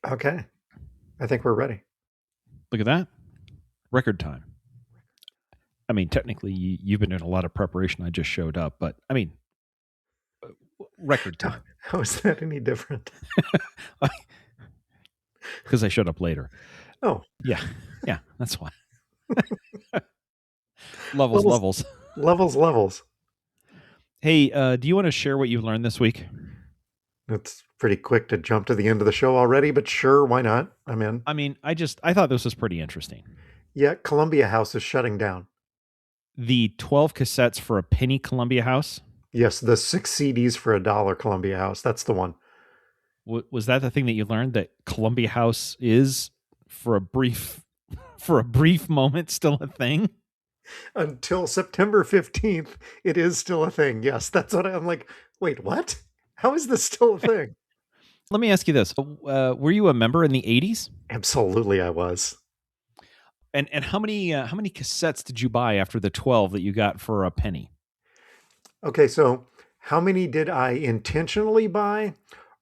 Okay. I think we're ready. Look at that. Record time. I mean, technically, you've been doing a lot of preparation. I just showed up, but I mean, record time. How is that any different? Because I showed up later. Oh. Yeah. Yeah, that's why. Levels. Levels. Hey, do you want to share what you've learned this week? It's pretty quick to jump to the end of the show already, but sure, why not? I'm in. I mean, I thought this was pretty interesting. Yeah, Columbia House is shutting down. The 12 cassettes for a penny Columbia House? Yes, the 6 CDs for $1 Columbia House. That's the one. Was that the thing that you learned, that Columbia House is for a brief moment still a thing? Until September 15th, it is still a thing. Yes, that's what I'm like, wait, what? How is this still a thing? Let me ask you this. Were you a member in the 80s? Absolutely, I was. And how many cassettes did you buy after the 12 that you got for a penny? Okay, so how many did I intentionally buy,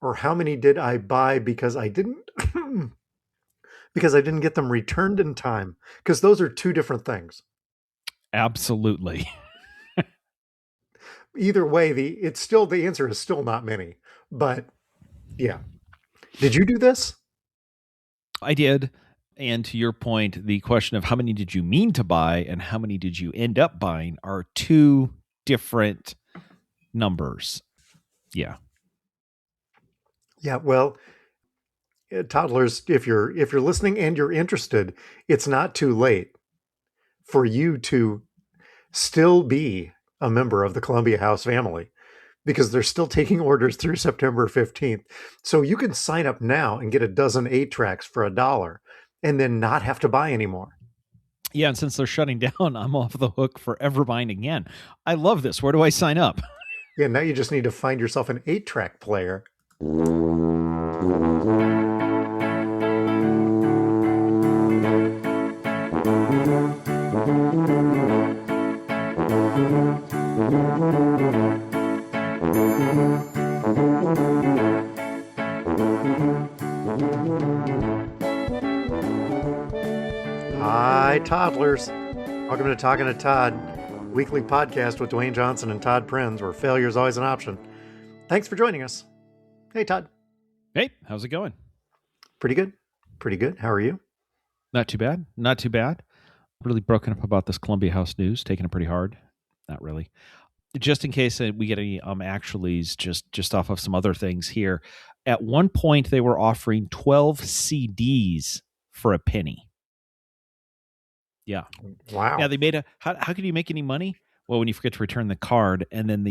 or how many did I buy because I didn't because I didn't get them returned in time? Because those are two different things. Absolutely. Either way, the answer is still not many. But yeah. Did you do this? I did. And to your point, the question of how many did you mean to buy and how many did you end up buying are two different numbers. Yeah. Yeah, well, toddlers, if you're listening and you're interested, it's not too late for you to still be a member of the Columbia House family, because they're still taking orders through September 15th. So you can sign up now and get a dozen 8-tracks for $1 and then not have to buy anymore. Yeah, and since they're shutting down, I'm off the hook for ever buying again. I love this. Where do I sign up? Yeah, now you just need to find yourself an 8-track player. Hi, toddlers. Welcome to Talking to Todd, weekly podcast with Dwayne Johnson and Todd Prinz, where failure is always an option. Thanks for joining us. Hey, Todd. Hey, how's it going? Pretty good. Pretty good. How are you? Not too bad. Not too bad. Really broken up about this Columbia House news, taking it pretty hard. Not really. Just in case we get any actuallys, just off of some other things here. At one point, they were offering 12 CDs for a penny. Yeah. Wow. Yeah, they made how can you make any money? Well, when you forget to return the card, and then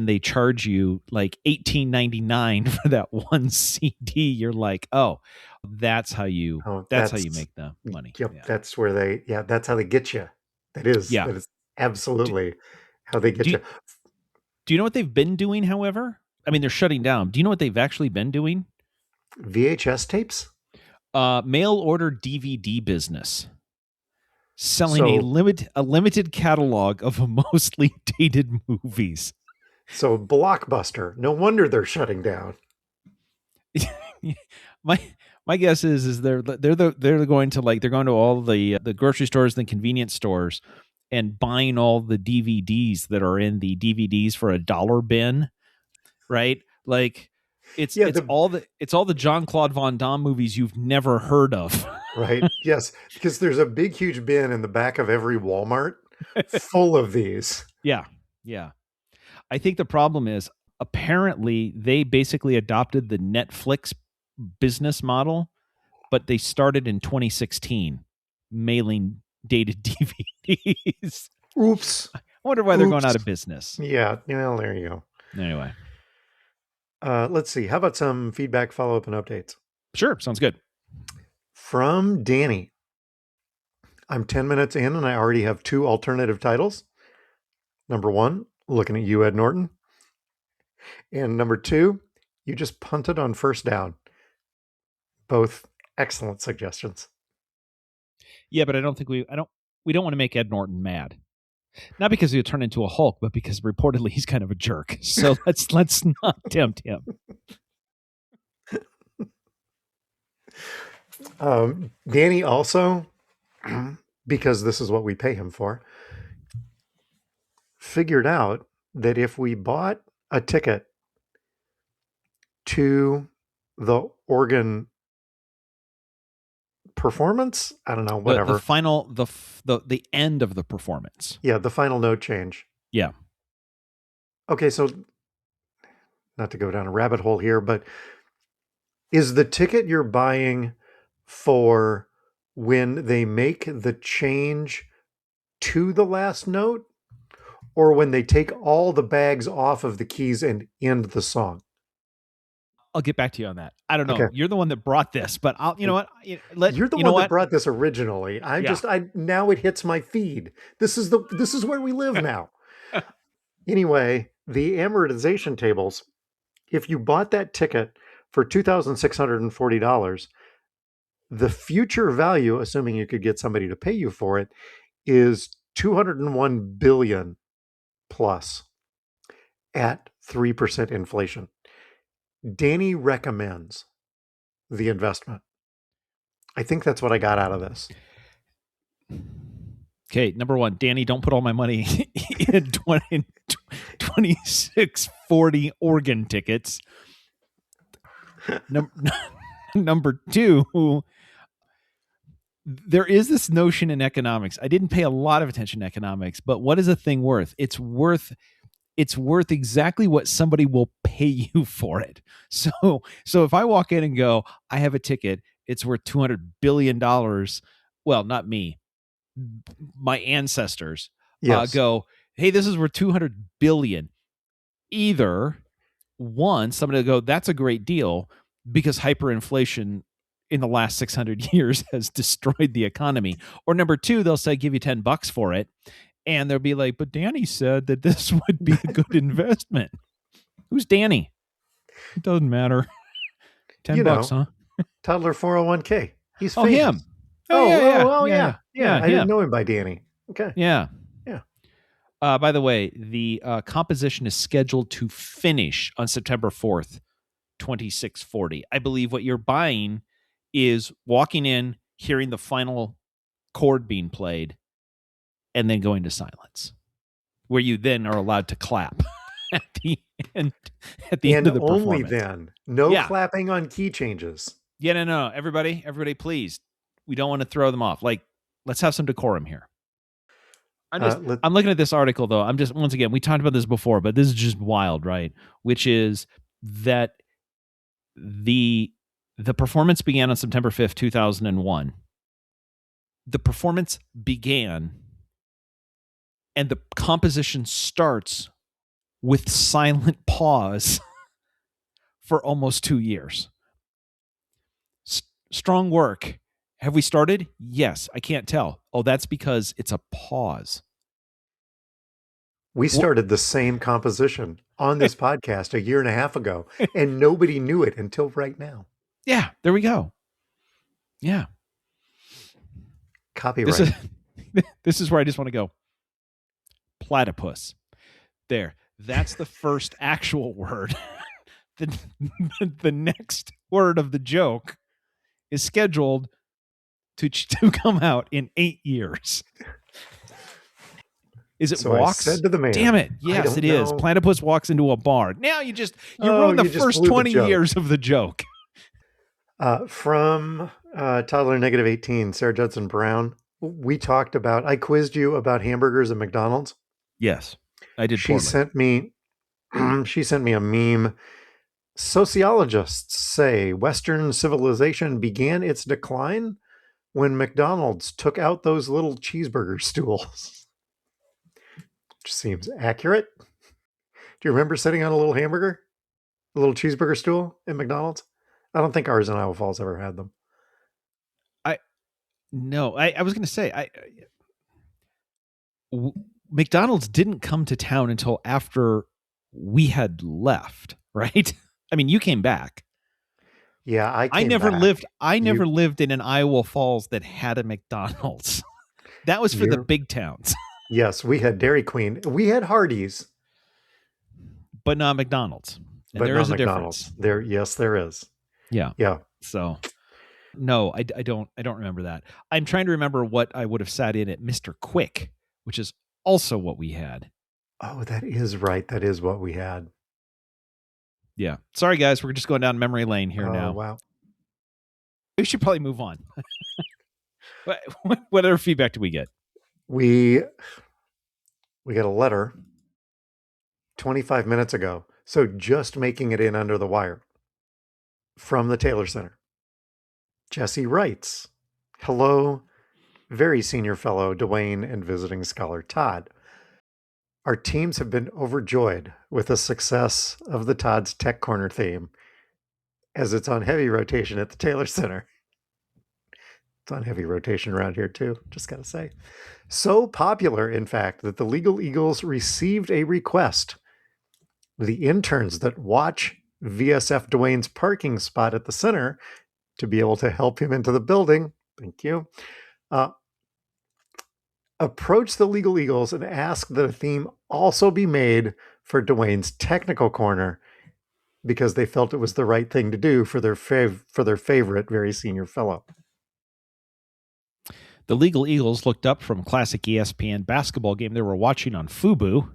they charge you like $18.99 for that one CD. You're like, oh, that's how you that's how you make the money. Yep, yeah. That's where that's how they get you. That is absolutely how they get you. Do you know what they've been doing, however? I mean, they're shutting down. Do you know what they've actually been doing? VHS tapes? Mail order DVD business. Selling a limited catalog of mostly dated movies. So Blockbuster. No wonder they're shutting down. My guess is they're going to all the grocery stores and the convenience stores and buying all the DVDs that are in the DVDs for $1 bin, right? Like it's all the Jean-Claude Van Damme movies you've never heard of. Right. Yes. Because there's a big, huge bin in the back of every Walmart full of these. Yeah. Yeah. I think the problem is apparently they basically adopted the Netflix business model, but they started in 2016 mailing dated DVDs. Oops. I wonder why they're going out of business. Yeah. Well, there you go. Anyway. Let's see. How about some feedback, follow-up, and updates? Sure. Sounds good. From Danny. I'm 10 minutes in and I already have 2 alternative titles. Number 1, looking at you, Ed Norton. And number 2, you just punted on first down. Both excellent suggestions. Yeah, but I don't think we don't want to make Ed Norton mad. Not because he'll turn into a Hulk, but because reportedly he's kind of a jerk. So let's not tempt him. Danny also, because this is what we pay him for, figured out that if we bought a ticket to the Oregon performance, I don't know, whatever. The final the end of the performance. Yeah, the final note change. Yeah. Okay, so not to go down a rabbit hole here, but is the ticket you're buying for when they make the change to the last note, or when they take all the bags off of the keys and end the song? I'll get back to you on that. I don't know. Okay. You're the one that brought this, but you know what? You're the one that brought this originally. Now it hits my feed. This is where we live now. Anyway, the amortization tables, if you bought that ticket for $2,640, the future value, assuming you could get somebody to pay you for it, is $201 billion plus at 3% inflation. Danny recommends the investment. I think that's what I got out of this. Okay, number one, Danny, don't put all my money in 2640 Oregon tickets. Number two, there is this notion in economics. I didn't pay a lot of attention to economics, but what is a thing worth? It's worth exactly what somebody will pay you for it. So if I walk in and go, I have a ticket, it's worth $200 billion. Well, not me, my ancestors. Yes. Go, hey, this is worth 200 billion. Either one, somebody will go, that's a great deal because hyperinflation in the last 600 years has destroyed the economy. Or number two, they'll say, give you $10 for it. And they'll be like, but Danny said that this would be a good investment. Who's Danny? It doesn't matter. $10, huh? Toddler 401k. He's famous. Him. Yeah. I didn't know him by Danny. Okay. Yeah. By the way, the composition is scheduled to finish on September 4th, 2640. I believe what you're buying is walking in, hearing the final chord being played, and then going to silence, where you then are allowed to clap at the end of the performance. And only then. No clapping on key changes. Yeah, no. Everybody, please. We don't want to throw them off. Like, let's have some decorum here. I'm looking at this article, though. I'm just, once again, we talked about this before, but this is just wild, right? Which is that the performance began on September 5th, 2001. The performance began, and the composition starts with silent pause for almost 2 years. Strong work. Have we started? Yes. I can't tell. Oh, that's because it's a pause. We started the same composition on this podcast a year and a half ago, and nobody knew it until right now. Yeah, there we go. Yeah. Copyright. This is where I just want to go. Platypus. There. That's the first actual word. The next word of the joke is scheduled to come out in 8 years. Is it so walks? I said to the man, damn it. Yes, it is. Platypus walks into a bar. Now you ruined the first 20 years of the joke. From Toddler Negative 18, Sarah Judson Brown, we talked about, I quizzed you about hamburgers at McDonald's. Yes, I did. She sent me a meme. Sociologists say Western civilization began its decline when McDonald's took out those little cheeseburger stools. Which seems accurate. Do you remember sitting on a little little cheeseburger stool at McDonald's? I don't think ours in Iowa Falls ever had them. No, I was going to say, McDonald's didn't come to town until after we had left, right? I mean, you came back. Yeah, I never lived in an Iowa Falls that had a McDonald's. That was for the big towns. Yes, we had Dairy Queen. We had Hardee's. But not McDonald's. And there is a difference. Yes, there is. Yeah. Yeah. So No, I don't remember that. I'm trying to remember what I would have sat in at Mr. Quick, which is also what we had. Oh, that is right. That is what we had. Yeah. Sorry, guys. We're just going down memory lane here now. Wow. We should probably move on. What other feedback do we get? We got a letter 25 minutes ago. So just making it in under the wire from the Taylor Center. Jesse writes, "Hello, very senior fellow Dwayne and visiting scholar Todd. Our teams have been overjoyed with the success of the Todd's Tech Corner theme, as it's on heavy rotation at the Taylor Center." It's on heavy rotation around here too, just gotta say. So popular, in fact, that the Legal Eagles received a request. The interns that watch VSF Dwayne's parking spot at the center to be able to help him into the building, thank you, approach the Legal Eagles and ask that a theme also be made for Dwayne's technical corner because they felt it was the right thing to do for their favorite very senior fellow. The Legal Eagles looked up from classic ESPN basketball game they were watching on Fubo.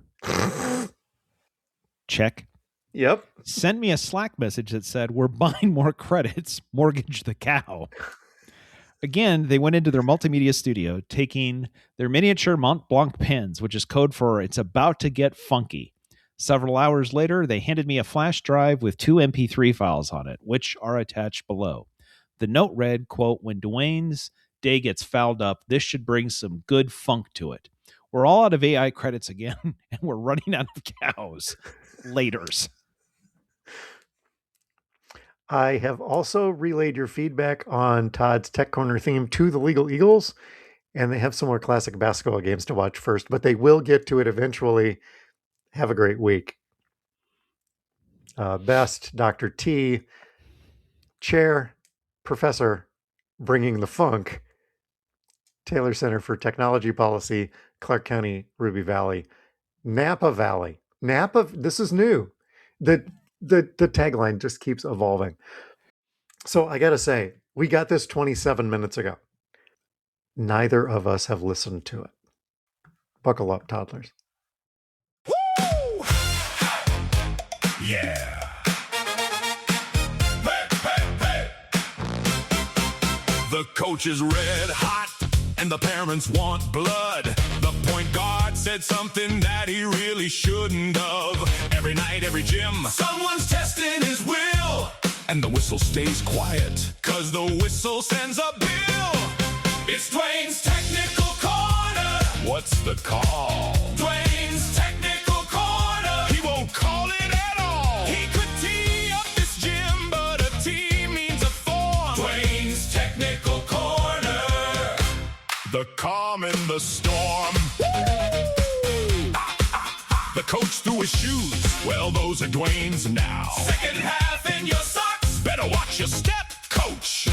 Check. Yep. Send me a Slack message that said, "We're buying more credits, mortgage the cow." Again, they went into their multimedia studio, taking their miniature Mont Blanc pens, which is code for "It's about to get funky." Several hours later, they handed me a flash drive with 2 MP3 files on it, which are attached below. The note read, quote, "When Dwayne's day gets fouled up, this should bring some good funk to it. We're all out of AI credits again, and we're running out of cows. Laters." I have also relayed your feedback on Todd's Tech Corner theme to the Legal Eagles, and they have some more classic basketball games to watch first, but they will get to it eventually. Have a great week. Best, Dr. T, Chair, Professor, bringing the funk, Taylor Center for Technology Policy, Clark County, Ruby Valley, Napa Valley. Napa, this is new. The tagline just keeps evolving. So I got to say, we got this 27 minutes ago. Neither of us have listened to it. Buckle up, toddlers. Woo! Yeah. Hey. The coach is red hot and the parents want blood. The point guard said something that he really shouldn't have. Every night, every gym, someone's testing his will. And the whistle stays quiet, 'cause the whistle sends a bill. It's Dwayne's Technical Corner. What's the call? Dwayne's Technical Corner. He won't call it at all. He could tee up this gym, but a tee means a form. Dwayne's Technical Corner. The calm in the storm. The coach threw his shoes. Well, those are Dwayne's now. Second half in your socks. Better watch your step, coach.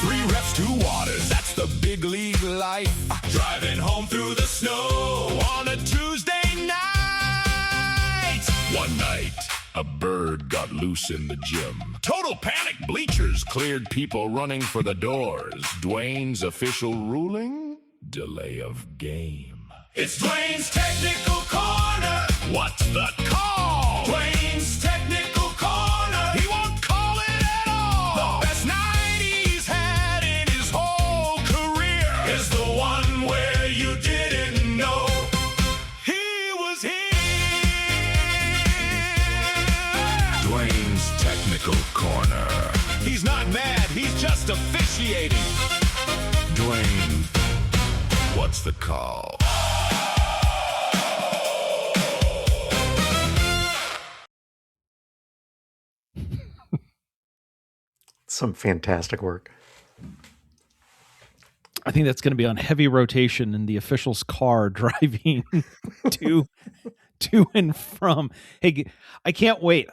3 reps, 2 waters. That's the big league life. Driving home through the snow on a Tuesday night. One night, a bird got loose in the gym. Total panic. Bleachers cleared, people running for the doors. Dwayne's official ruling? Delay of game. It's Dwayne's Technical Corner. What's the call? Dwayne's Technical Corner. He won't call it at all. The best night he's had in his whole career is the one where you didn't know he was here. Dwayne's Technical Corner. He's not mad, he's just officiating. Dwayne, what's the call? Some fantastic work. I think that's going to be on heavy rotation in the official's car driving to and from. Hey, I can't wait.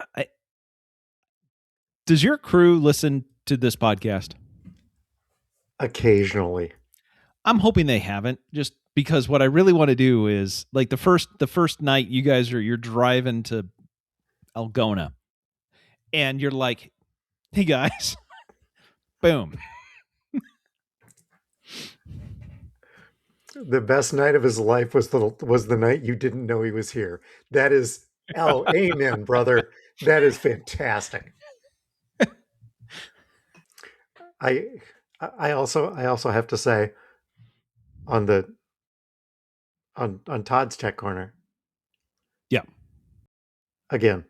Does your crew listen to this podcast? Occasionally. I'm hoping they haven't, just because what I really want to do is, like, the first night you're driving to Algona and you're like, "Hey guys, Boom. The best night of his life was the night you didn't know he was here. That is, amen, brother. That is fantastic. I also have to say on Todd's Tech Corner. Yeah. Again,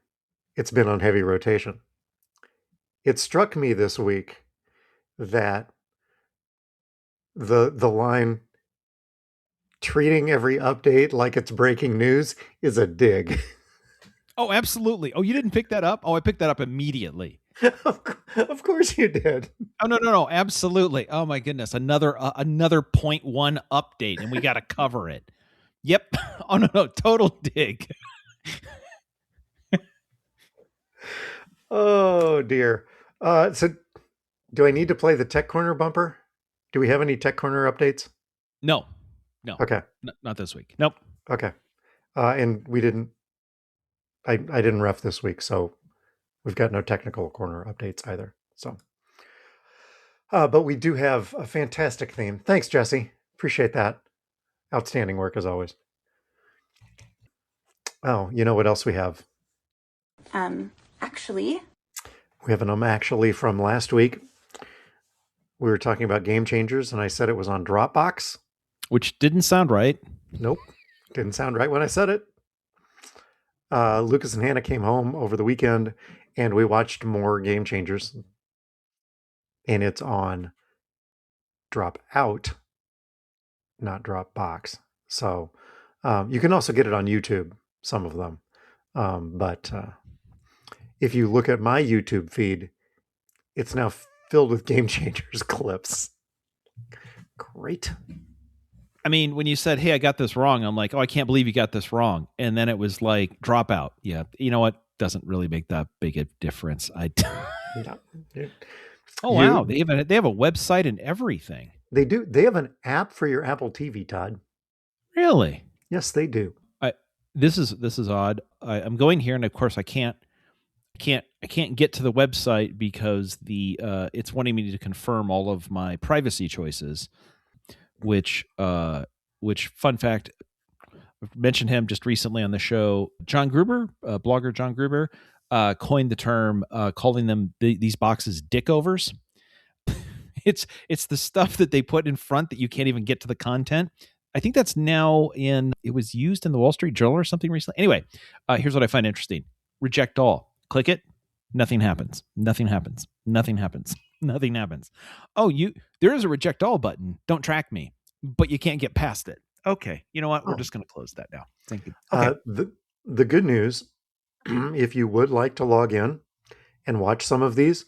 it's been on heavy rotation. It struck me this week that the line treating every update like it's breaking news is a dig. Oh, absolutely. Oh, you didn't pick that up? Oh, I picked that up immediately. Of course you did. Oh, no, absolutely. Oh my goodness, another 0.1 update, and we got to cover it. Yep. Oh no, total dig. Oh dear. So do I need to play the Tech Corner bumper? Do we have any Tech Corner updates? No. Okay. Not this week. Nope. Okay. And we didn't. I didn't ref this week, so we've got no technical corner updates either. So, but we do have a fantastic theme. Thanks, Jesse. Appreciate that. Outstanding work as always. Oh, you know what else we have? Actually. We have an actually from last week. We were talking about Game Changers, and I said it was on Dropbox. Which didn't sound right. Nope. Didn't sound right when I said it. Lucas and Hannah came home over the weekend, and we watched more Game Changers. And it's on Dropout, not Dropbox. So you can also get it on YouTube, some of them. But if you look at my YouTube feed, it's now filled with Game Changers clips. Great. I mean, when you said, hey, I got this wrong, I'm like, oh, I can't believe you got this wrong. And then it was like, Dropout. Yeah. You know what? Doesn't really make that big a difference. Yeah. Oh, wow. They have a website and everything. They do. They have an app for your Apple TV, Todd. Really? Yes, they do. This is odd. I'm going here, and of course I can't get to the website because it's wanting me to confirm all of my privacy choices. Which fun fact, I've mentioned him just recently on the show. John Gruber, blogger John Gruber, coined the term, calling them these boxes dickovers. It's the stuff that they put in front that you can't even get to the content. I think that's now it was used in the Wall Street Journal or something recently. Anyway, here's what I find interesting. Reject all. Click it. Nothing happens. Nothing happens. Nothing happens. Nothing happens. Oh, there is a reject all button. Don't track me, but you can't get past it. Okay. You know what? We're just going to close that now. Thank you. Okay. The good news, if you would like to log in and watch some of these,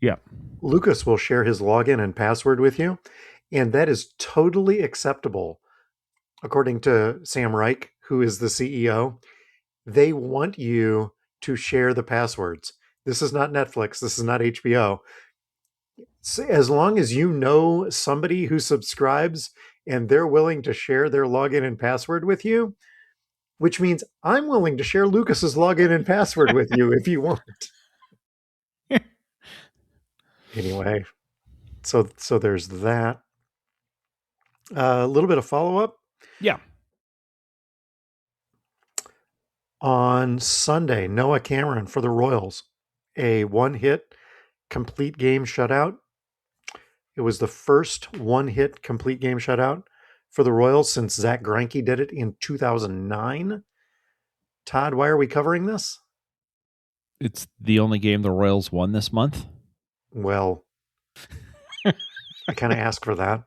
yeah, Lucas will share his login and password with you, and that is totally acceptable. According to Sam Reich, who is the CEO, they want you to share the passwords. This is not Netflix. This is not HBO. So as long as you know somebody who subscribes and they're willing to share their login and password with you, which means I'm willing to share Lucas's login and password with you if you want. Anyway, so there's that. A little bit of follow-up. Yeah. On Sunday, Noah Cameron for the Royals, a one-hit complete game shutout. It was the first one-hit complete game shutout for the Royals since Zach Greinke did it in 2009. Todd, why are we covering this? It's the only game the Royals won this month. Well, I kind of asked for that.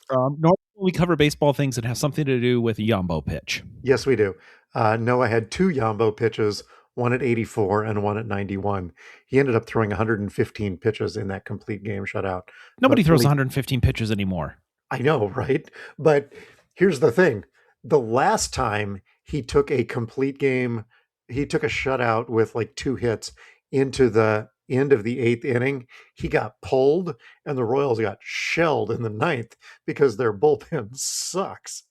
Normally we cover baseball things that have something to do with a Yambo pitch. Yes, we do. Noah had two Yambo pitches, one at 84 and one at 91. He ended up throwing 115 pitches in that complete game shutout. Nobody throws 115 pitches anymore. I know, right? But here's the thing. The last time he took a complete game, he took a shutout with like two hits into the end of the eighth inning. He got pulled and the Royals got shelled in the ninth because their bullpen sucks.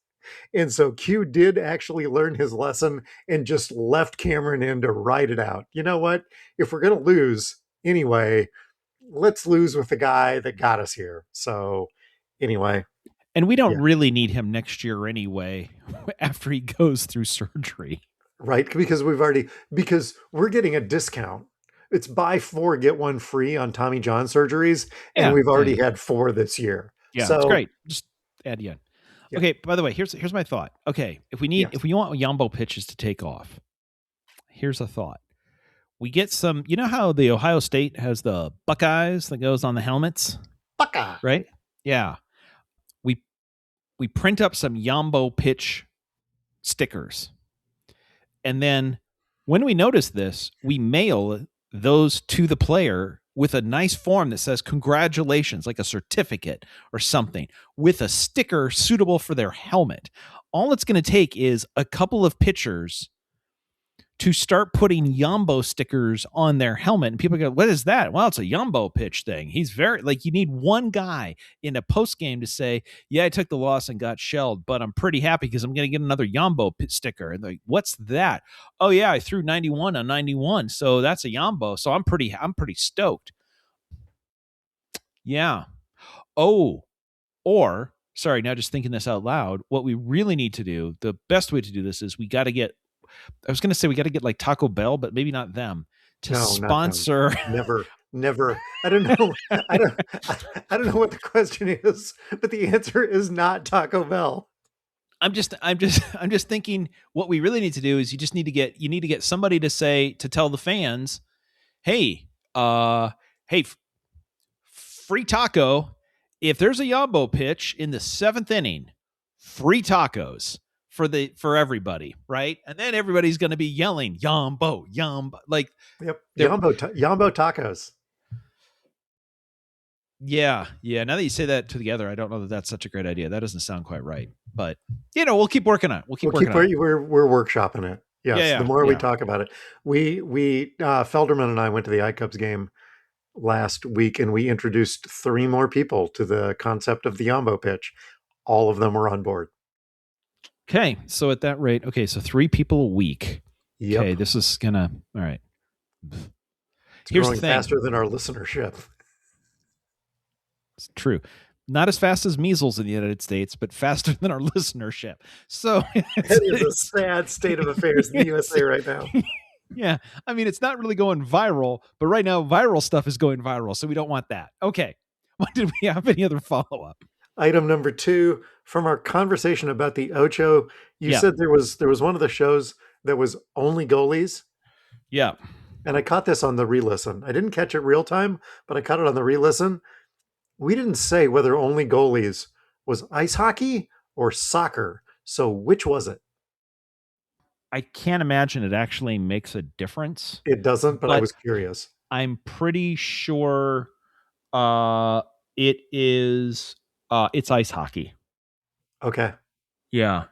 And so Q did actually learn his lesson and just left Cameron in to ride it out. You know what? If we're going to lose anyway, let's lose with the guy that got us here. So anyway. And we don't really need him next year anyway, after he goes through surgery. Right? Because we're getting a discount. It's buy 4, get 1 free on Tommy John surgeries. And we've already had 4 this year. Yeah, so, it's great. Just add you in. Yeah. Okay, by the way, here's my thought. Okay, if we want Yambo pitches to take off, here's a thought. We get some, you know how the Ohio State has the Buckeyes that goes on the helmets? Buckeye. Right? Yeah. We print up some Yambo pitch stickers. And then when we notice this, we mail those to the player with a nice form that says congratulations, like a certificate or something, with a sticker suitable for their helmet. All it's going to take is a couple of pitchers to start putting Yambo stickers on their helmet. And people go, what is that? Well, it's a Yambo pitch thing. He's very, like, you need one guy in a post game to say, yeah, I took the loss and got shelled, but I'm pretty happy because I'm going to get another Yambo sticker. And like, what's that? Oh yeah, I threw 91 on 91. So that's a Yambo. So I'm pretty stoked. Yeah. Oh, or sorry, now just thinking this out loud, what we really need to do, the best way to do this is we got to get like Taco Bell, but maybe not them, to sponsor. Never. I don't know. I don't know what the question is, but the answer is not Taco Bell. I'm just thinking what we really need to do is you need to get somebody to tell the fans, hey, free taco. If there's a Yambo pitch in the 7th inning, free tacos for everybody, right? And then everybody's going to be yelling Yambo, like Yambo tacos. Yeah. Now that you say that together, I don't know that that's such a great idea. That doesn't sound quite right, but we'll keep working on it. We're workshopping it. Yes. The more we talk about it, we Felderman and I went to the iCubs game last week, and we introduced 3 more people to the concept of the Yambo pitch. All of them were on board. Okay, so at that rate, so 3 people a week. Yep. Okay, this is gonna all right. It's growing faster than our listenership. It's true. Not as fast as measles in the United States, but faster than our listenership. So it is a sad state of affairs in the USA right now. Yeah, I mean, it's not really going viral, but right now viral stuff is going viral, so we don't want that. Okay, did we have any other follow-up? Item number 2, from our conversation about the Ocho, you said there was one of the shows that was only goalies. Yeah. And I caught this on the re-listen. I didn't catch it real time, but I caught it on the re-listen. We didn't say whether only goalies was ice hockey or soccer. So which was it? I can't imagine it actually makes a difference. It doesn't, but I was curious. I'm pretty sure it is it's ice hockey. Okay. Yeah.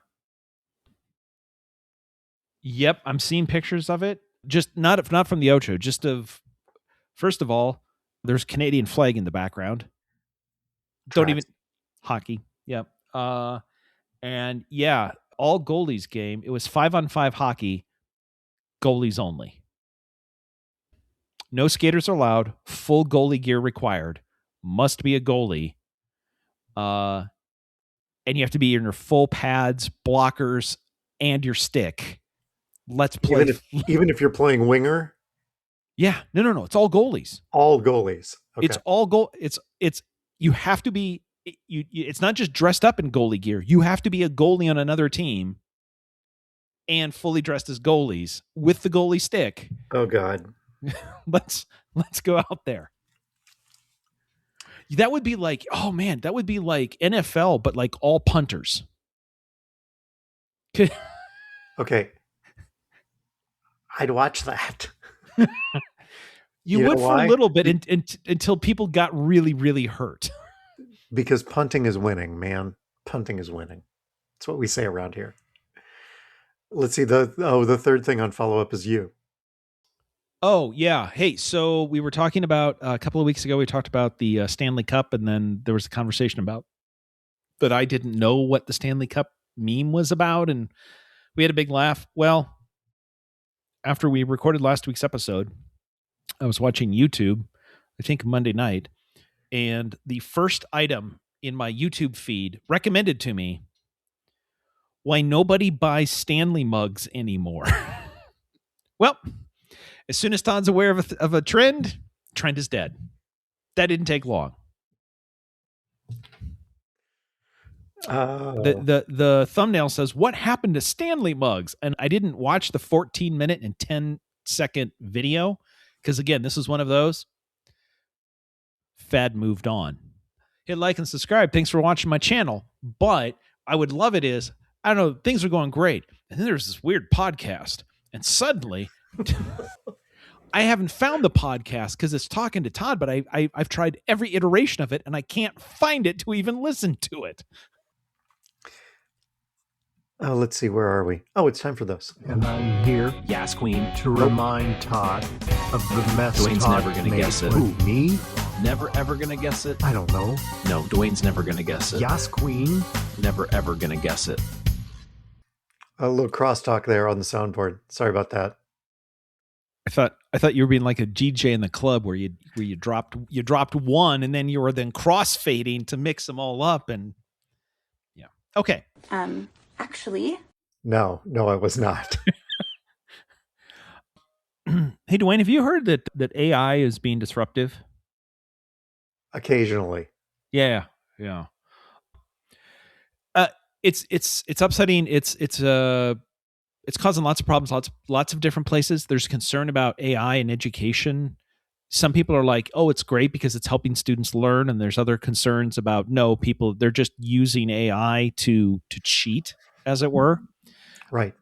Yep, I'm seeing pictures of it. Just not from the Ocho, just of, first of all, there's Canadian flag in the background. Don't even hockey. Yep. And yeah, all goalies game. It was 5-on-5 hockey, goalies only. No skaters are allowed. Full goalie gear required. Must be a goalie. And you have to be in your full pads, blockers, and your stick. Let's play. Even if you're playing winger? Yeah. No. It's all goalies. All goalies. Okay. It's all goal. It's you have to be. It's not just dressed up in goalie gear. You have to be a goalie on another team and fully dressed as goalies with the goalie stick. Oh God. Let's go out there. That would be like, oh man, that would be like NFL, but like all punters. Okay. I'd watch that. You would for a little bit until people got really, really hurt. Because punting is winning, man. Punting is winning. That's what we say around here. Let's see. The third thing on follow-up is you. Oh, yeah. Hey, so we were talking about a couple of weeks ago, we talked about the Stanley Cup, and then there was a conversation about that I didn't know what the Stanley Cup meme was about, and we had a big laugh. Well, after we recorded last week's episode, I was watching YouTube, I think Monday night, and the first item in my YouTube feed recommended to me why nobody buys Stanley mugs anymore. Well, as soon as Todd's aware of a trend is dead. That didn't take long. The thumbnail says, "What happened to Stanley mugs?" And I didn't watch the 14-minute and 10-second video because, again, this is one of those. Fad moved on. Hit like and subscribe. Thanks for watching my channel. But I would love it is, I don't know, things are going great. And then there's this weird podcast. And suddenly, I haven't found the podcast because it's talking to Todd, but I've tried every iteration of it and I can't find it to even listen to it. Oh, let's see. Where are we? Oh, it's time for this. And I'm here Yas Queen. to remind Todd of the mess Dwayne's Todd never gonna made. guess it. Who, me? Never ever gonna guess it. I don't know. No, Dwayne's never gonna guess it. Yas Queen? Never ever gonna guess it. A little crosstalk there on the soundboard. Sorry about that. I thought you were being like a DJ in the club where you dropped one and then you were then crossfading to mix them all up, and yeah. Okay. Actually, No, I was not. Hey, Dwayne, have you heard that AI is being disruptive? Occasionally. Yeah. It's upsetting. It's causing lots of problems, lots of different places. There's concern about AI in education. Some people are like, "Oh, it's great because it's helping students learn," and there's other concerns about they're just using AI to cheat, as it were. Right.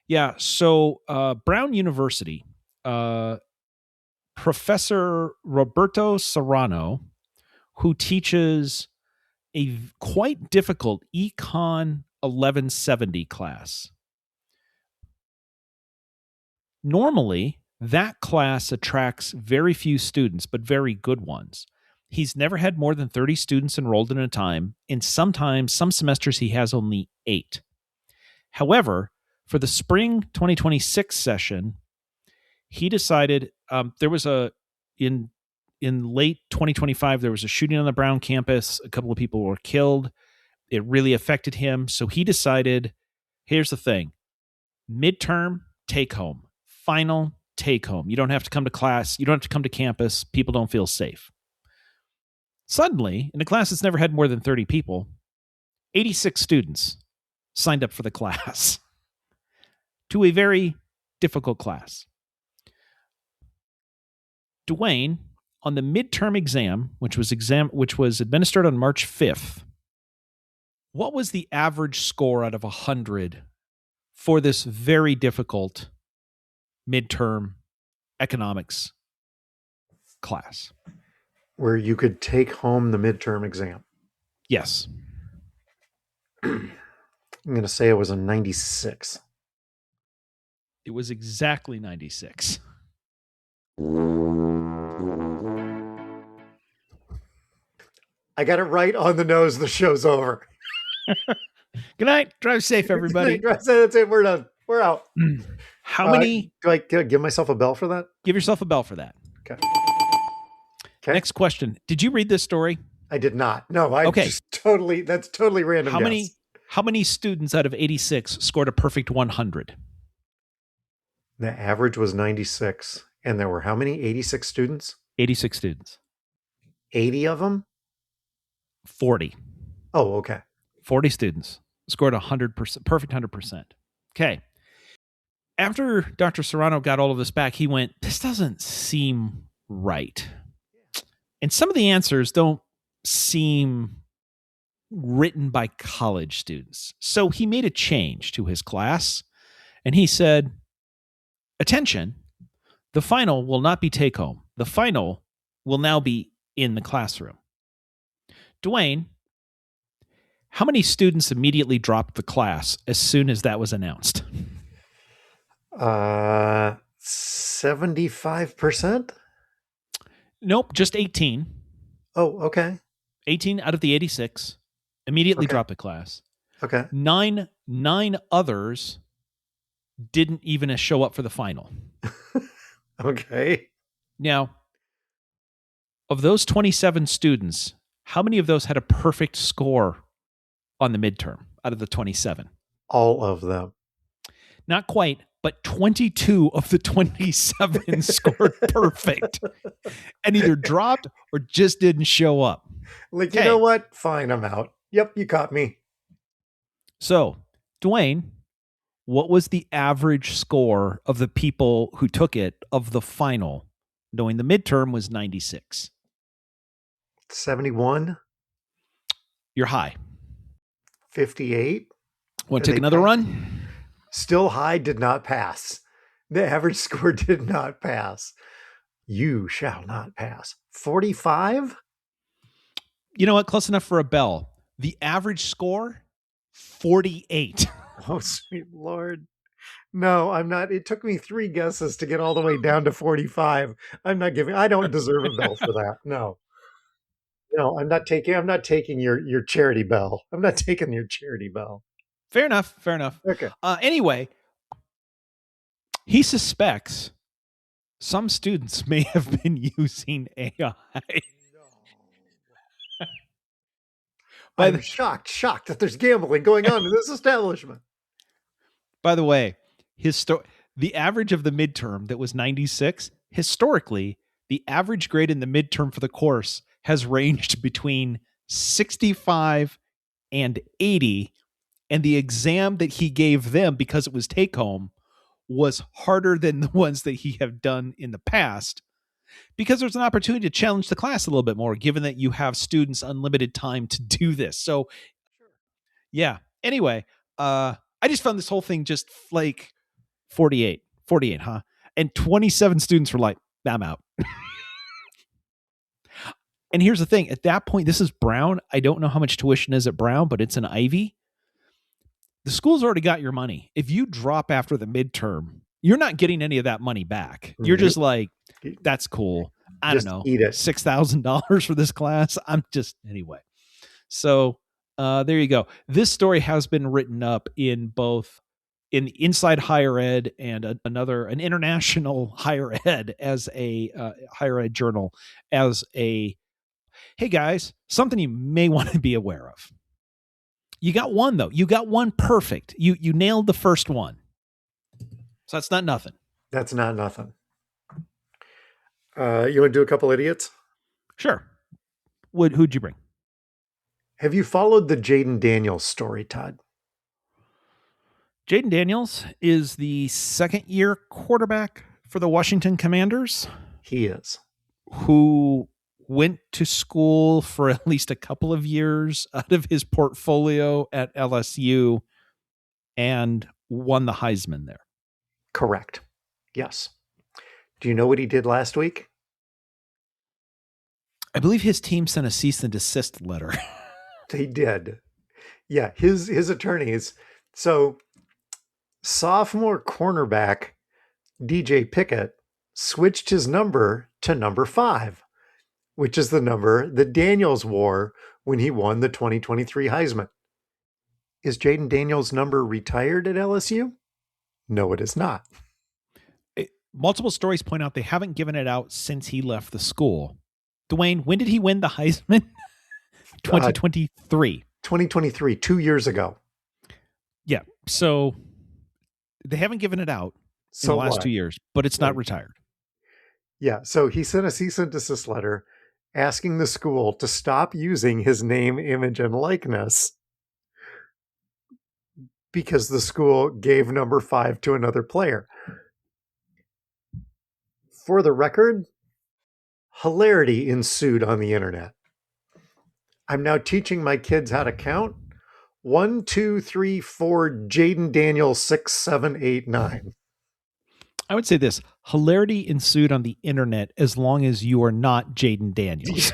Yeah. So Brown University, Professor Roberto Serrano, who teaches a quite difficult Econ 1170 class. Normally, that class attracts very few students, but very good ones. He's never had more than 30 students enrolled at a time, and sometimes, some semesters, he has only 8. However, for the spring 2026 session, he decided there was in late 2025, there was a shooting on the Brown campus. A couple of people were killed. It really affected him. So he decided, here's the thing, midterm take home, final take home. You don't have to come to class. You don't have to come to campus. People don't feel safe. Suddenly, in a class that's never had more than 30 people, 86 students signed up for the class to a very difficult class. Dwayne, on the midterm exam, which was administered on March 5th, what was the average score out of 100 for this very difficult midterm economics class? Where you could take home the midterm exam. Yes. I'm going to say it was a 96. It was exactly 96. I got it right on the nose. The show's over. Good night. Drive safe, everybody. That's it. We're done. We're out. How many? Do I give myself a bell for that? Give yourself a bell for that. Okay. Next question. Did you read this story? I did not. No, that's totally random. How many students out of 86 scored a perfect 100? The average was 96. And there were how many? 86 students? 86 students. 80 of them? 40. Oh, okay. 40 students scored 100%, perfect 100%. Okay. After Dr. Serrano got all of this back, he went, this doesn't seem right. And some of the answers don't seem written by college students. So he made a change to his class, and he said, attention, the final will not be take home. The final will now be in the classroom. Dwayne, how many students immediately dropped the class as soon as that was announced? 75%? Nope, just 18. Oh, okay. 18 out of the 86 immediately Okay. dropped the class. Okay. Nine others didn't even show up for the final. Okay. Now, of those 27 students, how many of those had a perfect score on the midterm out of the 27? All of them. Not quite, but 22 of the 27 scored perfect and either dropped or just didn't show up. Like, Okay. you know what? Fine, I'm out. Yep, you caught me. So, Dwayne, what was the average score of the people who took it of the final, knowing the midterm was 96? 71, You're high. 58. Want Did to take they another pass? run? Still high, did not pass. The average score did not pass. You shall not pass. 45? You know what? Close enough for a bell. The average score, 48. Oh, sweet Lord. No, I'm not. It took me 3 guesses to get all the way down to 45. I don't deserve a bell for that. No. No, I'm not taking your charity bell. I'm not taking your charity bell. Fair enough. Fair enough. Okay. Anyway, he suspects some students may have been using AI. I'm shocked that there's gambling going on in this establishment. By the way, the average of the midterm that was 96, historically, the average grade in the midterm for the course has ranged between 65 and 80. And the exam that he gave them, because it was take home, was harder than the ones that he have done in the past, because there's an opportunity to challenge the class a little bit more, given that you have students unlimited time to do this. So, yeah. Anyway, I just found this whole thing just like 48, huh? And 27 students were like, I'm out. And here's the thing. At that point, this is Brown. I don't know how much tuition is at Brown, but it's an Ivy. The school's already got your money. If you drop after the midterm, you're not getting any of that money back. You're just like, that's cool. I Just don't know. eat it. $6,000 for this class. Anyway. So there you go. This story has been written up in both in Inside Higher Ed and an international higher ed as a higher ed journal as a, hey guys, something you may want to be aware of. You got one though. You got one perfect. You nailed the first one. So that's not nothing. That's not nothing. You want to do a couple idiots? Sure. Who'd you bring? Have you followed the Jaden Daniels story, Todd? Jaden Daniels is the second-year quarterback for the Washington Commanders. He is. Who went to school for at least a couple of years out of his portfolio at LSU and won the Heisman there. Correct. Yes. Do you know what he did last week? I believe his team sent a cease and desist letter. He did. Yeah, his attorneys. So sophomore cornerback DJ Pickett switched his number to number 5, which is the number that Daniels wore when he won the 2023 Heisman. Is Jaden Daniels' number retired at LSU? No, it is not. Multiple stories point out they haven't given it out since he left the school. Dwayne, when did he win the Heisman? 2023. 2023, 2 years ago. Yeah. So they haven't given it out in the last 2 years, but it's not retired. Yeah. So he sent a cease and desist letter asking the school to stop using his name, image, and likeness because the school gave number 5 to another player. For the record, hilarity ensued on the internet. I'm now teaching my kids how to count. 1, 2, 3, 4, Jaden Daniels, 6, 7, 8, 9. I would say this: hilarity ensued on the internet as long as you are not Jaden Daniels.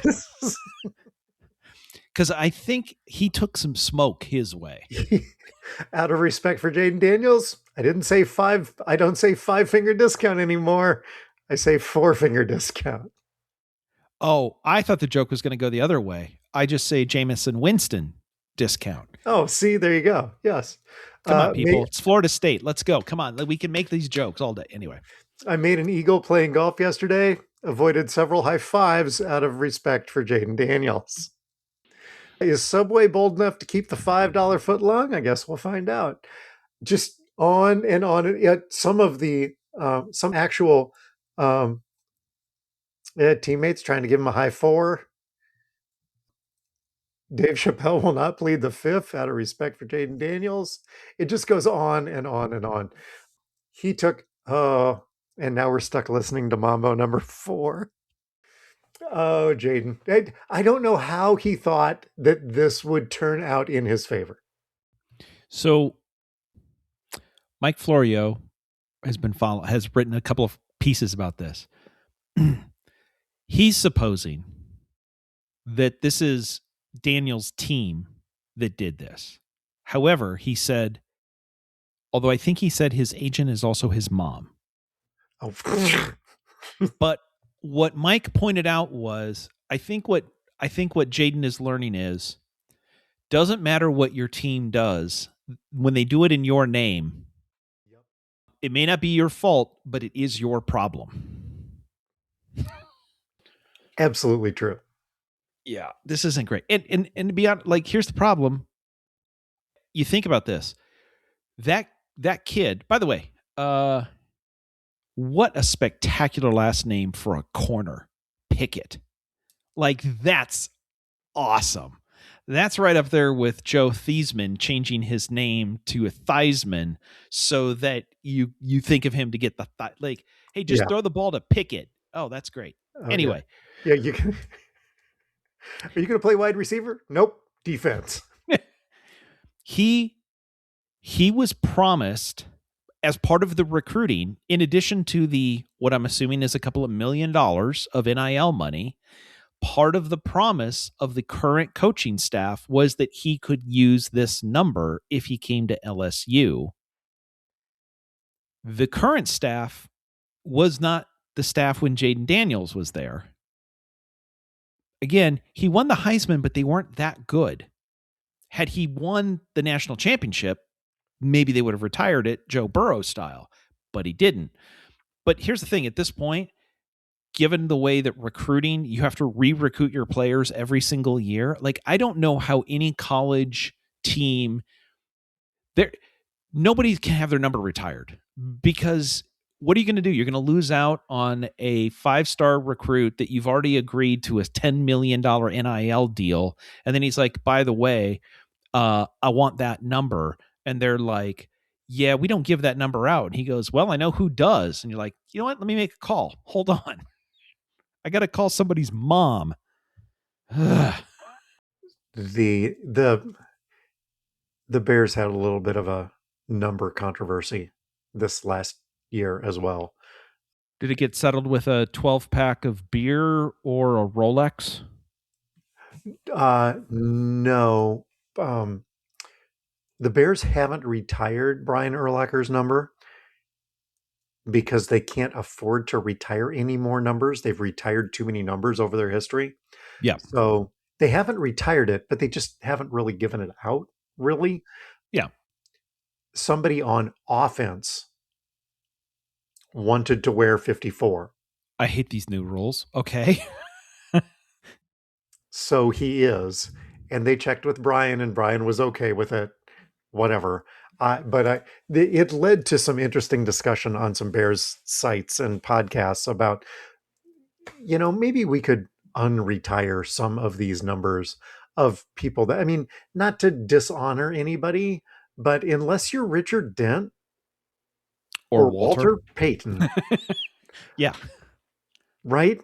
Because I think he took some smoke his way. Out of respect for Jaden Daniels, I don't say 5-finger discount anymore. I say 4-finger discount. Oh, I thought the joke was going to go the other way. I just say Jameson Winston discount. Oh, see, there you go. Yes. Come on, people. It's Florida State. Let's go. Come on. We can make these jokes all day. Anyway. I made an eagle playing golf yesterday, avoided several high fives out of respect for Jaden Daniels. Is Subway bold enough to keep the $5 footlong? I guess we'll find out. Just on and on. Some of the, some actual teammates trying to give him a high four. Dave Chappelle will not plead the fifth out of respect for Jaden Daniels. It just goes on and on and on. He took, and now we're stuck listening to Mambo number 4. Oh, Jaden. I don't know how he thought that this would turn out in his favor. So Mike Florio has written a couple of pieces about this. He's supposing that this is Daniel's team that did this. However, he said, although I think he said his agent is also his mom. Oh. But what Mike pointed out was, I think what Jaden is learning is, doesn't matter what your team does, when they do it in your name, it may not be your fault, but it is your problem. Absolutely true. Yeah, this isn't great. And to be honest, like, here's the problem. You think about this. That kid, by the way, what a spectacular last name for a corner. Pickett. Like, that's awesome. That's right up there with Joe Theismann changing his name to a Theismann so that you think of him to get the like, hey, just throw the ball to Pickett. Oh, that's great. Anyway. Yeah, you can. Are you going to play wide receiver? Nope. Defense. He was promised, as part of the recruiting, in addition to the, what I'm assuming is a couple of $1 million of NIL money, part of the promise of the current coaching staff was that he could use this number if he came to LSU. The current staff was not the staff when Jaden Daniels was there. Again, he won the Heisman, but they weren't that good. Had he won the national championship, maybe they would have retired it Joe Burrow style, but he didn't. But here's the thing, at this point, given the way that recruiting, you have to re-recruit your players every single year. Like, I don't know how any college team nobody can have their number retired, because what are you going to do? You're going to lose out on a 5-star recruit that you've already agreed to a $10 million NIL deal. And then he's like, by the way, I want that number. And they're like, yeah, we don't give that number out. And he goes, well, I know who does. And you're like, you know what? Let me make a call. Hold on. I got to call somebody's mom. The Bears had a little bit of a number controversy this last year as well. Did it get settled with a 12-pack of beer or a Rolex? No. The Bears haven't retired Brian Urlacher's number because they can't afford to retire any more numbers. They've retired too many numbers over their history. Yeah. So they haven't retired it, but they just haven't really given it out, really. Yeah. Somebody on offense wanted to wear 54. I hate these new rules. Okay. So he is. And they checked with Brian, and Brian was okay with it. Whatever. But it led to some interesting discussion on some Bears sites and podcasts about, maybe we could unretire some of these numbers of people that, I mean, not to dishonor anybody, but unless you're Richard Dent or Walter Payton. Yeah. Right?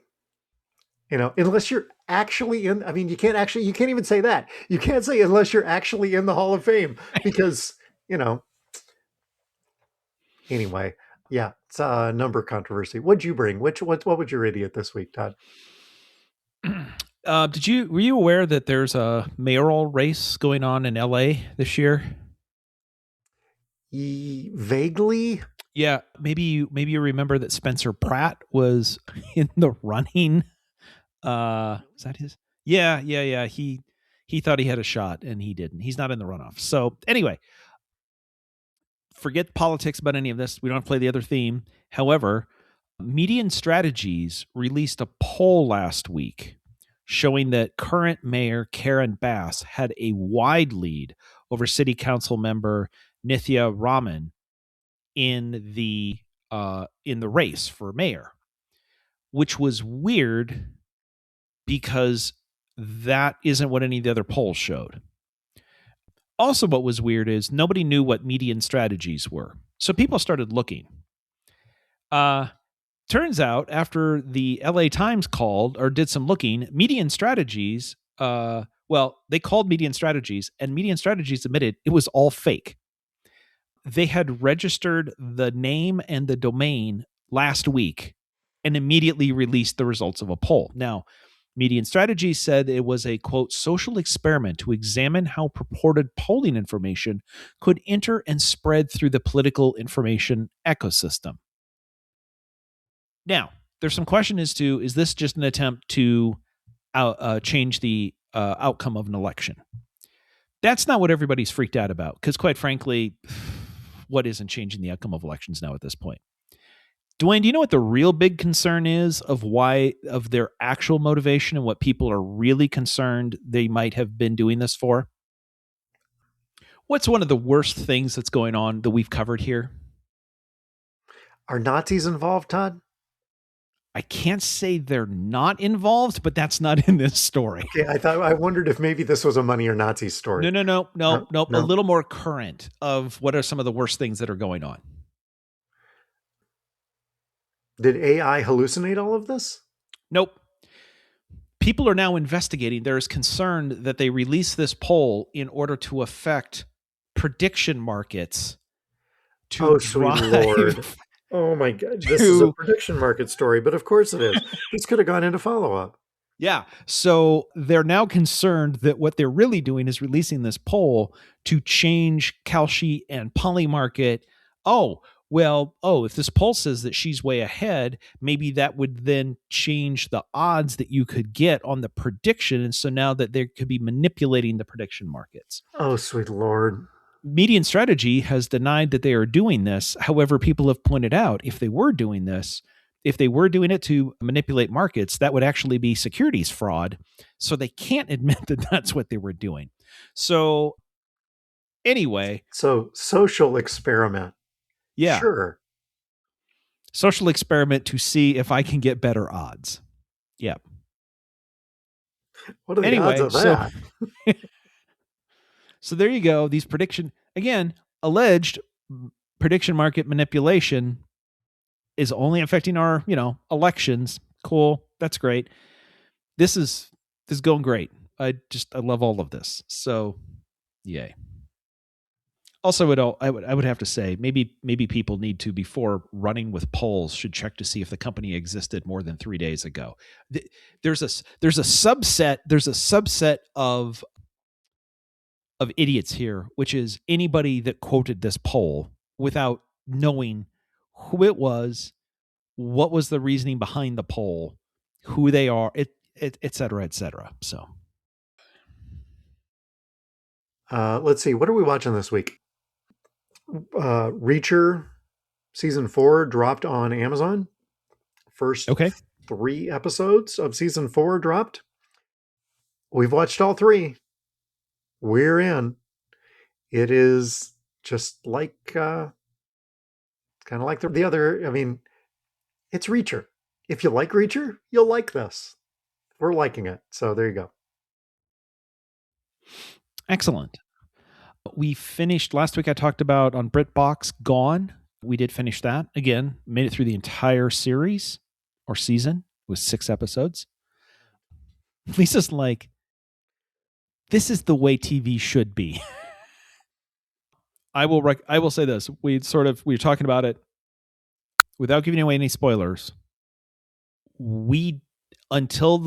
Unless you're actually in, I mean, you can't even say that. You can't say unless you're actually in the Hall of Fame because, anyway, yeah, it's a number controversy. What'd you bring? What was your idiot this week, Todd? Were you aware that there's a mayoral race going on in LA this year? Vaguely. Yeah, maybe you remember that Spencer Pratt was in the running. Is that his? Yeah. He He thought he had a shot, and he didn't. He's not in the runoff. So anyway, forget politics about any of this. We don't have to play the other theme. However, Median Strategies released a poll last week showing that current mayor Karen Bass had a wide lead over city council member Nithya Raman in the race for mayor, which was weird because that isn't what any of the other polls showed. Also, what was weird is nobody knew what Median Strategies were. So people started looking. Turns out, after the LA Times called or did some looking, Median Strategies, they called Median Strategies, and Median Strategies admitted it was all fake. They had registered the name and the domain last week and immediately released the results of a poll. Now, Median Strategies said it was a, quote, social experiment to examine how purported polling information could enter and spread through the political information ecosystem. Now, there's some question as to, is this just an attempt to change the outcome of an election? That's not what everybody's freaked out about, because quite frankly, what isn't changing the outcome of elections now at this point? Dwayne, do you know what the real big concern is of their actual motivation and what people are really concerned they might have been doing this for? What's one of the worst things that's going on that we've covered here? Are Nazis involved, Todd? I can't say they're not involved, but that's not in this story. Okay, I wondered if maybe this was a money or Nazi story. No. A little more current of what are some of the worst things that are going on. Did AI hallucinate all of this? Nope. People are now investigating. There is concern that they release this poll in order to affect prediction markets to sweet Lord. Oh my God. This is a prediction market story, but of course it is. This could have gone into follow-up. Yeah. So they're now concerned that what they're really doing is releasing this poll to change Kalshi and Polymarket. If this poll says that she's way ahead, maybe that would then change the odds that you could get on the prediction. And so now that they could be manipulating the prediction markets. Oh, sweet Lord. Median Strategy has denied that they are doing this. However, people have pointed out if they were doing it to manipulate markets, that would actually be securities fraud. So they can't admit that that's what they were doing. So anyway. So social experiment. Yeah. Sure. Social experiment to see if I can get better odds. Yeah. What are the odds of that? So there you go. These alleged prediction market manipulation is only affecting our, elections. Cool. That's great. This is going great. I love all of this. So yay. Also, I would have to say maybe people need to, before running with polls, should check to see if the company existed more than 3 days ago. There's a subset of idiots here, which is anybody that quoted this poll without knowing who it was, what was the reasoning behind the poll, who they are, et cetera, et cetera. So, let's see. What are we watching this week? Reacher season 4 dropped on Amazon. First 3 episodes of season 4 dropped. We've watched all 3. We're in. It is just like kind of like the other. I mean, it's Reacher. If you like Reacher, you'll like this. We're liking it. So there you go. Excellent. We finished last week. I talked about on BritBox Gone. We did finish that again. Made it through the entire series or season with 6 episodes. Lisa's like, this is the way TV should be. I will say this. We were talking about it without giving away any spoilers. Until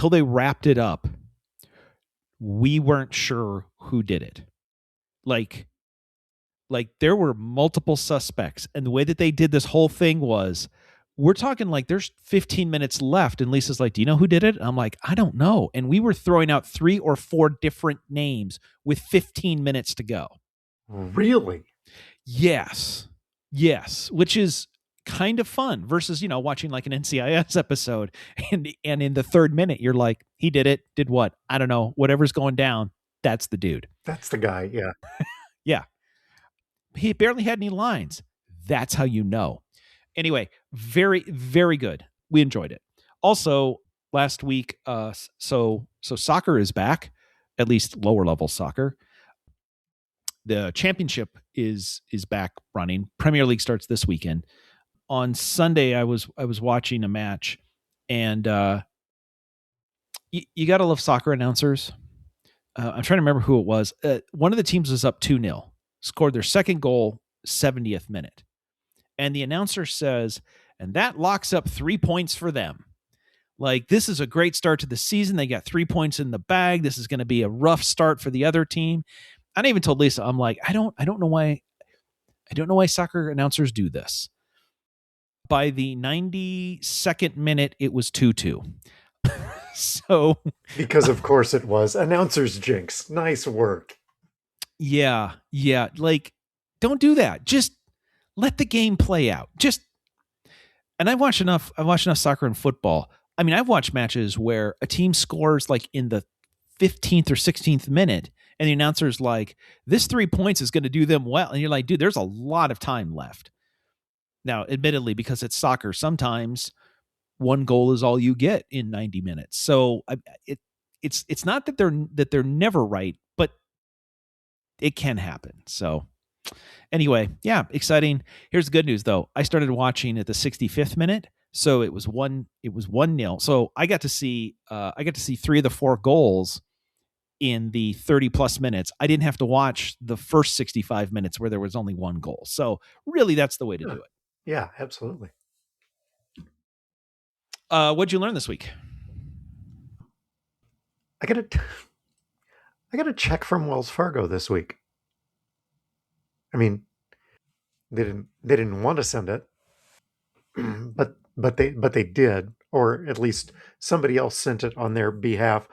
they wrapped it up, we weren't sure who did it. Like there were multiple suspects, and the way that they did this whole thing was we're talking like there's 15 minutes left. And Lisa's like, do you know who did it? And I'm like, I don't know. And we were throwing out 3 or 4 different names with 15 minutes to go. Really? Yes. Which is kind of fun versus, watching like an NCIS episode. And in the 3rd minute, you're like, he did it. Did what? I don't know. Whatever's going down. That's the dude. That's the guy. Yeah. Yeah. He barely had any lines. That's how you know. Anyway, very, very good. We enjoyed it. Also, last week, so soccer is back, at least lower level soccer. The championship is back running. Premier League starts this weekend. On Sunday, I was watching a match, and you got to love soccer announcers. I'm trying to remember who it was. One of the teams was up 2-0, scored their second goal, 70th minute. And the announcer says, and that locks up 3 points for them. Like, this is a great start to the season. They got 3 points in the bag. This is going to be a rough start for the other team. I even told Lisa, I'm like, I don't know why soccer announcers do this. By the 92nd minute, it was 2-2. So, because of course it was. Announcers jinx. Nice work. Yeah. Like, don't do that. Just let the game play out. And I've watched enough soccer and football. I mean, I've watched matches where a team scores like in the 15th or 16th minute, and the announcer's like, this 3 points is going to do them well. And you're like, dude, there's a lot of time left. Now, admittedly, because it's soccer, sometimes one goal is all you get in 90 minutes. So it's not that they're never right, but it can happen. So anyway, yeah, exciting. Here's the good news though. I started watching at the 65th minute. So it was 1-0. So I got to see 3 of the 4 goals in the 30 plus minutes. I didn't have to watch the first 65 minutes where there was only 1 goal. So really that's the way to do it. Yeah, absolutely. What'd you learn this week? I got a check from Wells Fargo this week. I mean, they didn't want to send it, but they did, or at least somebody else sent it on their behalf.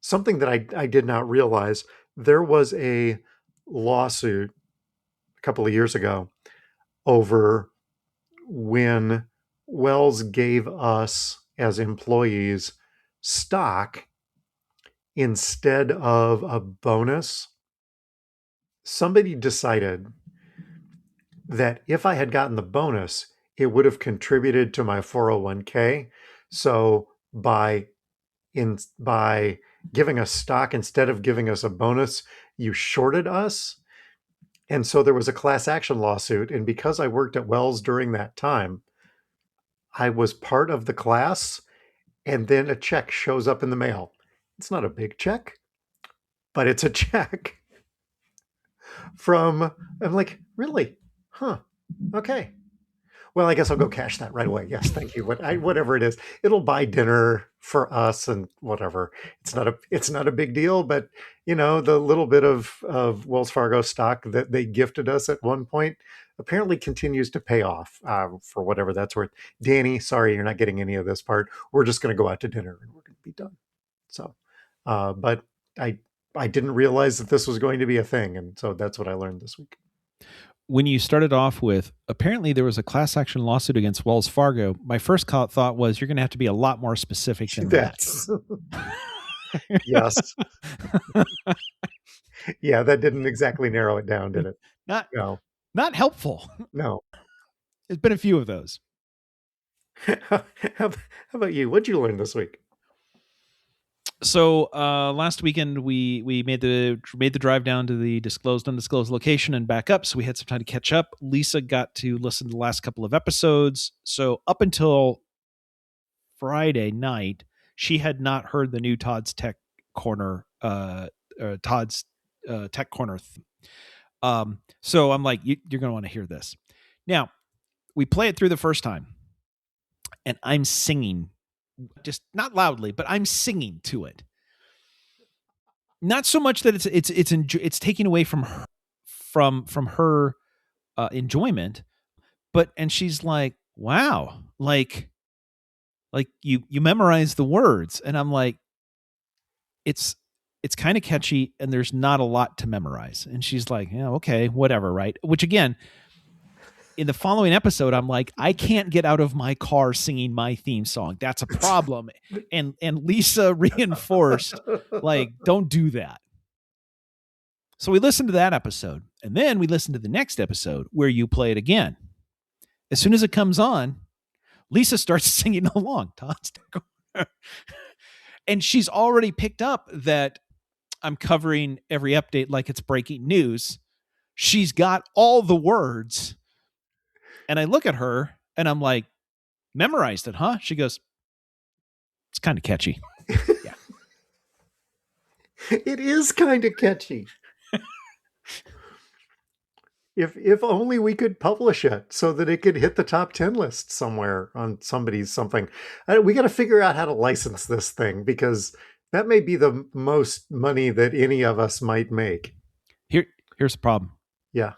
Something that I did not realize, there was a lawsuit a couple of years ago over when Wells gave us as employees stock instead of a bonus. Somebody decided that if I had gotten the bonus, it would have contributed to my 401k. So by giving us stock instead of giving us a bonus, you shorted us. And so there was a class action lawsuit. And because I worked at Wells during that time, I was part of the class. And then a check shows up in the mail. It's not a big check, but it's a check from, I'm like, really? Huh. Okay. Well, I guess I'll go cash that right away. Yes, thank you. Whatever it is, it'll buy dinner for us and whatever. It's not a big deal, but the little bit of Wells Fargo stock that they gifted us at one point apparently continues to pay off for whatever that's worth. Danny, sorry, you're not getting any of this part. We're just going to go out to dinner and we're going to be done. So, but I didn't realize that this was going to be a thing, and so that's what I learned this week. When you started off with, apparently there was a class action lawsuit against Wells Fargo, my first thought was you're going to have to be a lot more specific than that. Yes. Yeah, that didn't exactly narrow it down, did it? Not helpful. No. There's been a few of those. How about you? What'd you learn this week? So last weekend we made the drive down to the disclosed undisclosed location and back up, so we had some time to catch up. Lisa got to listen to the last couple of episodes. So up until Friday night, she had not heard the new Todd's Tech Corner. Tech Corner. So I'm like, you're going to want to hear this. Now we play it through the first time, and I'm singing. Just not loudly, but I'm singing to it. Not so much that it's taking away from her enjoyment, and she's like, wow, like you memorize the words. And I'm like, it's kind of catchy and there's not a lot to memorize. And she's like, yeah, okay, whatever. Right. Which again, in the following episode, I'm like, I can't get out of my car singing my theme song. That's a problem. And Lisa reinforced, like, don't do that. So we listened to that episode, and then we listened to the next episode where you play it again. As soon as it comes on, Lisa starts singing along. And she's already picked up that I'm covering every update like it's breaking news. She's got all the words. And I look at her and I'm like, memorized it, huh? She goes, it's kind of catchy. Yeah. It is kind of catchy. If only we could publish it so that it could hit the top 10 list somewhere on somebody's something. We got to figure out how to license this thing, because that may be the most money that any of us might make. Here's the problem. Yeah.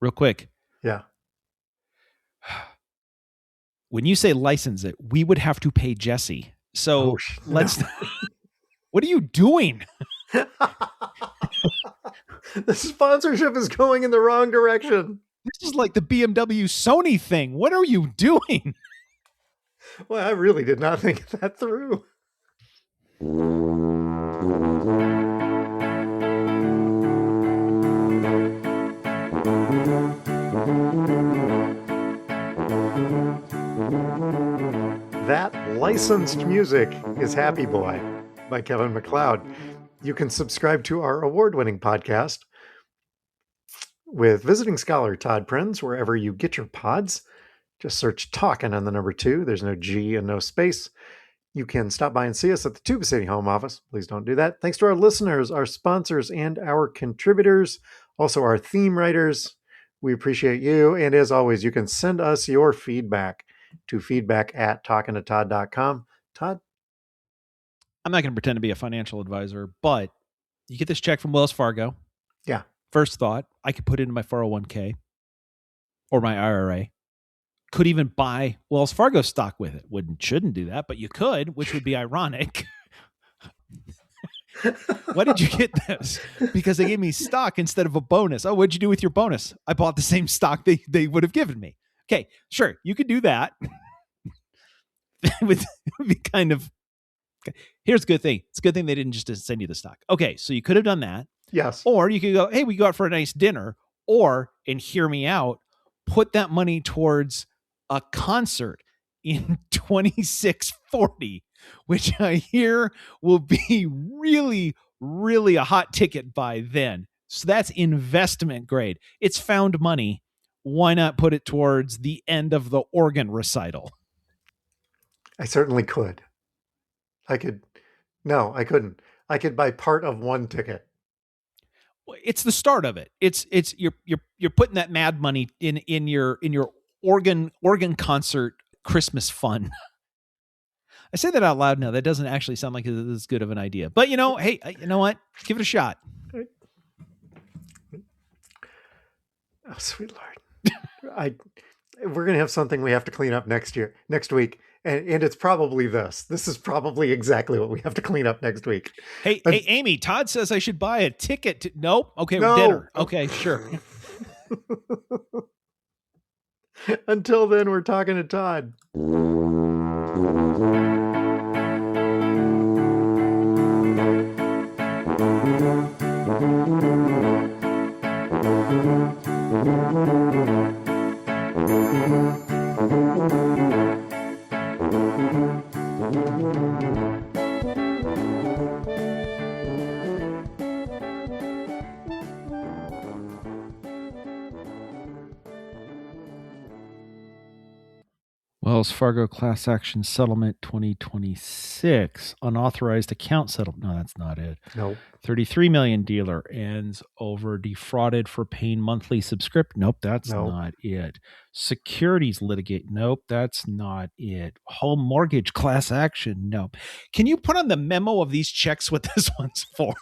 Real quick. Yeah. When you say license it, we would have to pay Jesse. So let's. What are you doing? The sponsorship is going in the wrong direction. This is like the BMW Sony thing. What are you doing? Well, I really did not think that through. That licensed music is Happy Boy by Kevin MacLeod. You can subscribe to our award-winning podcast with visiting scholar Todd Prinz wherever you get your pods. Just search Talkin' on the number 2. There's no G and no space. You can stop by and see us at the Tuba City home office. Please don't do that. Thanks to our listeners, our sponsors, and our contributors, also our theme writers. We appreciate you. And as always, you can send us your feedback to feedback@talkingtotodd.com. Todd? I'm not going to pretend to be a financial advisor, but you get this check from Wells Fargo. Yeah. First thought, I could put it into my 401k or my IRA. Could even buy Wells Fargo stock with it. Shouldn't do that, but you could, which would be ironic. Why did you get this? Because they gave me stock instead of a bonus. Oh, what'd you do with your bonus? I bought the same stock they would have given me. Okay, sure, you could do that. It would be kind of... Okay. Here's a good thing. It's a good thing they didn't just send you the stock. Okay, so you could have done that. Yes. Or you could go, hey, we go out for a nice dinner. Or, and hear me out, put that money towards a concert in 2640, which I hear will be really, really a hot ticket by then. So that's investment grade. It's found money. Why not put it towards the end of the organ recital? I certainly could. No, I couldn't. I could buy part of one ticket. It's the start of it. It's you're putting that mad money in your organ concert Christmas fund. I say that out loud now. That doesn't actually sound like it's as good of an idea. But hey, you know what? Give it a shot. Oh, sweet Lord. We're going to have something we have to clean up next week. And it's probably this. This is probably exactly what we have to clean up next week. Hey, Amy, Todd says I should buy a ticket to... Nope. Okay, no. Dinner. Okay, sure. Until then, we're talking to Todd. Wells Fargo Class Action Settlement 2026. Unauthorized account settlement. No, that's not it. Nope. 33 million dealer ends over defrauded for paying monthly subscription. Nope, that's not it. Securities litigate. Nope, that's not it. Home mortgage class action. Nope. Can you put on the memo of these checks what this one's for?